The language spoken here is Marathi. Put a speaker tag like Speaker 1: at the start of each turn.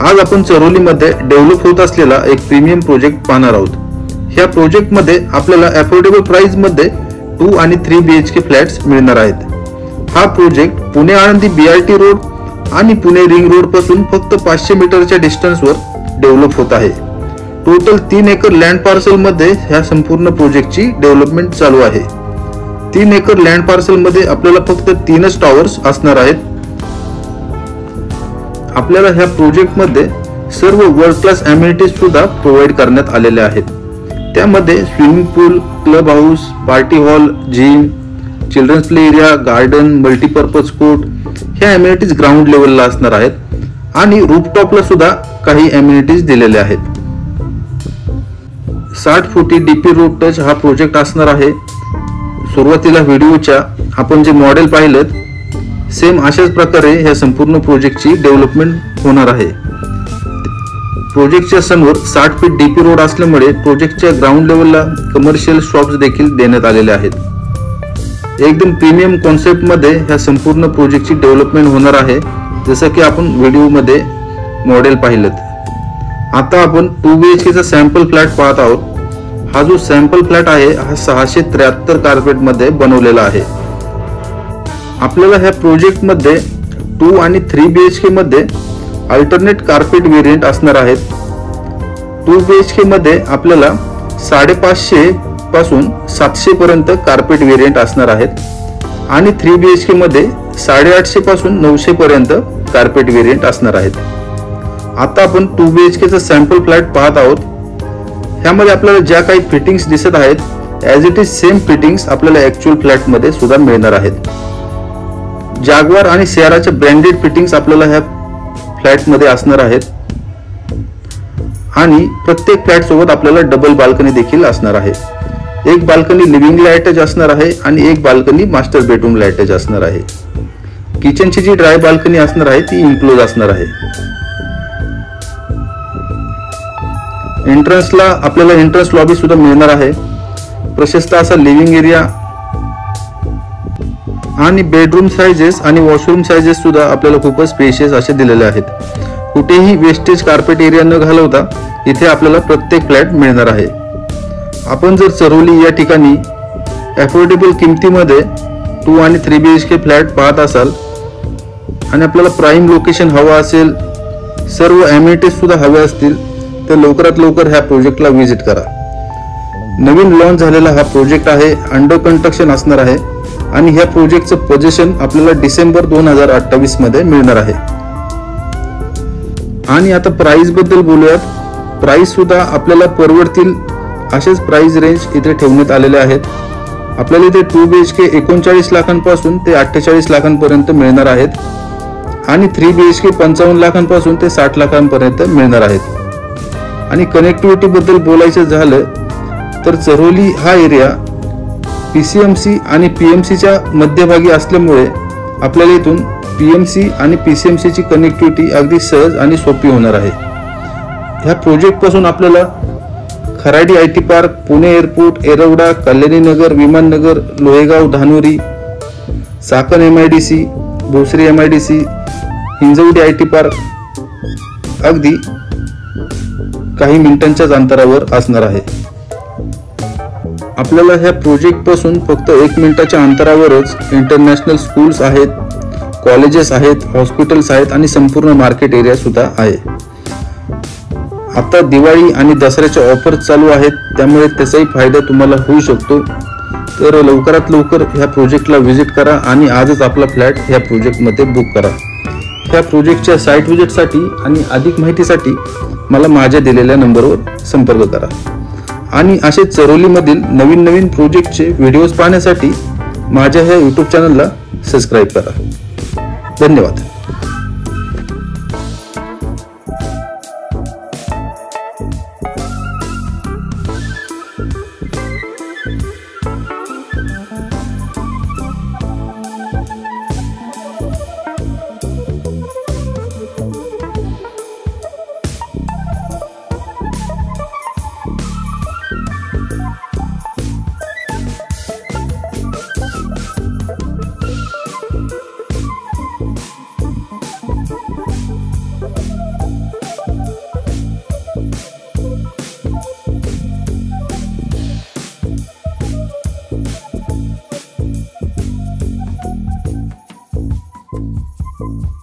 Speaker 1: आज आपण चरोलीमध्ये डेव्हलप होत असलेला एक प्रीमियम प्रोजेक्ट पाहणार आहोत। ह्या प्रोजेक्टमध्ये आपल्याला अफोर्डेबल प्राइस मध्ये 2 आणि 3 BHK फ्लॅट्स मिळणार आहेत। हा project Pune Alandi BRT road आणि पुणे रिंग रोड पासून फक्त 500 मीटरच्या डिस्टन्सवर डेव्हलप होत आहे। टोटल 3 एकर लँड पार्सल मध्ये ह्या संपूर्ण प्रोजेक्टची डेव्हलपमेंट चालू आहे। 3 एकर लँड पार्सल मध्ये आपल्याला फक्त 3च टॉवर्स असणार आहेत। आपल्याला ह्या प्रोजेक्ट मध्ये सर्व वर्ल्ड क्लास अम्युनिटीज सुद्धा प्रोव्हाइड करण्यात आलेल्या आहेत। त्यामध्ये swimming pool, club house, party hall, gym, children's play area, garden, multipurpose court ह्या अम्युनिटीज ग्राउंड लेवलला असणार आहेत आणि रूफटॉपला सुद्धा काही अम्युनिटीज दिलेल्या आहेत। 60 फुटी DP रोड टच हा प्रोजेक्ट असणार आहे। सुरुवातीला व्हिडिओच्या आपण जे मॉडेल पाहिलेत सेम अशाच प्रकारे ह्या संपूर्ण प्रोजेक्टची डेव्हलपमेंट होणार आहे। प्रोजेक्टच्या समोर 60 फीट DP रोड असल्यामुळे प्रोजेक्टच्या ग्राउंड लेवलला कमर्शियल शॉप्स देखील देण्यात आलेले आहेत। एकदम प्रीमियम कॉन्सेप्ट मध्ये ह्या संपूर्ण प्रोजेक्टची डेव्हलपमेंट होणार आहे, जसं की आपण व्हिडिओ मध्ये मॉडेल पाहिलेत। आता आपण 2 BHK चा सॅम्पल फ्लॅट पाहत आहोत। हा जो सॅम्पल फ्लॅट आहे हा 673 कार्पेट मध्ये बनवलेला आहे। आपल्याला ह्या प्रोजेक्ट मध्ये 2 आणि 3 BHK मध्ये अल्टरनेट कार्पेट वेरिएंट असणार आहेत। 2 BHK मध्ये आपल्याला 550 पासून 700 पर्यंत कार्पेट वेरिएंट असणार आहेत आणि 3 BHK मध्ये 850 पासून 900 पर्यंत कार्पेट वेरिएंट असणार आहेत। आता आपण 2 BHK चा सॅम्पल फ्लॅट पाहत आहोत। ह्यामध्ये आपल्याला ज्या काही फिटिंग्स दिसत आहेत as it is same fittings आपल्याला ॲक्च्युअल फ्लॅट मध्ये सुद्धा मिळणार आहेत। जागवार आणि सियाराच्या ब्रँडेड फिटिंग्स आपल्याला ह्या फ्लॅट मध्ये असणार आहेत आणि प्रत्येक फ्लॅट सोबत आपल्याला डबल बाल्कनी देखील असणार आहे। एक बाल्कनी लिव्हिंगला अटॅच असणार आहे आणि एक बाल्कनी मास्टर बेडरूमला अटॅच असणार आहे। किचनची जी ड्राय बाल्कनी असणार आहे ती इन्क्लोज असणार आहे। एंट्रन्सला आपल्याला एंट्रन्स लॉबी सुद्धा मिळणार आहे। प्रशस्त असा लिव्हिंग एरिया आणि बेडरूम साइजेस आणि वॉशरूम साइजेस सुद्धा आपल्याला खूपच स्पेशियस असे दिलेले आहेत। कुठेही वेस्टेज कार्पेट एरिया न घालवता इथे आपल्याला प्रत्येक फ्लॅट मिळणार आहे। आपण जर चरोली या ठिकाणी अफोर्डेबल किमतीमध्ये 2 आणि 3 BHK फ्लॅट पाहत असाल आणि आपल्याला प्राइम लोकेशन हवा असेल, सर्व अम्युनिटीज सुद्धा हवे असतील तर लवकरात लवकर ह्या प्रोजेक्टला व्हिजिट करा। नवीन लॉन्च झालेला हा प्रोजेक्ट आहे, अंडर कन्स्ट्रक्शन असणार आहे आणि ह्या प्रोजेक्टचं पोझिशन आपल्याला डिसेंबर 2028 मध्ये मिळणार आहे। आणि आता प्राइस बद्दल बोलूयात। प्राइस सुद्धा आपल्याला परवडतील असेच प्राइस रेंज इथे ठेवण्यात आलेले आहेत। आपल्याला इथे 2 BHK 39 लाखांपासून ते 48 लाखांपर्यंत मिळणार आहेत आणि 3 BHK 55 लाखांपासून ते 60 लाखांपर्यंत मिळणार आहेत। आणि कनेक्टिव्हिटी बद्दल बोलायचं झालं तर चरोली हा एरिया PCMC आणि PMCच्या मध्यभागी असल्यामुळे आपल्याला इथून PMC आणि PCMC ची कनेक्टिव्हिटी अगदी सहज आणि सोपी होणार आहे। ह्या प्रोजेक्ट पासून आपल्याला Kharadi IT park, Pune airport, Yerawada, Kalyani Nagar, Vimannagar, Lohegaon, Dhanori, Chakan MIDC, Bhosari MIDC, Hinjawadi IT park अगदी काही मिनिटांच्याच अंतरावर असणार आहे। आपल्याला ह्या प्रोजेक्ट पासून फक्त 1 मिनिटाच्या अंतरावरच इंटरनॅशनल स्कूल्स आहेत, कॉलेजेस आहेत, हॉस्पिटल्स आहेत आणि संपूर्ण मार्केट एरिया सुद्धा आहे। आता दिवाळी आणि दसऱ्याच्या ऑफर्स चालू आहेत, त्यामुळे त्याचाही फायदा तुम्हाला होऊ शकतो। तर लवकरात लवकर ह्या प्रोजेक्टला व्हिजिट करा आणि आजच आपला फ्लॅट ह्या प्रोजेक्टमध्ये बुक करा। ह्या प्रोजेक्टच्या साईट व्हिजिटसाठी आणि अधिक माहितीसाठी मला माझ्या दिलेल्या नंबरवर संपर्क करा आणि असे चरोलीमधील नवीन प्रोजेक्टचे व्हिडिओज पाहण्यासाठी माझ्या ह्या YouTube चॅनलला सबस्क्राईब करा। धन्यवाद।
Speaker 2: आहे.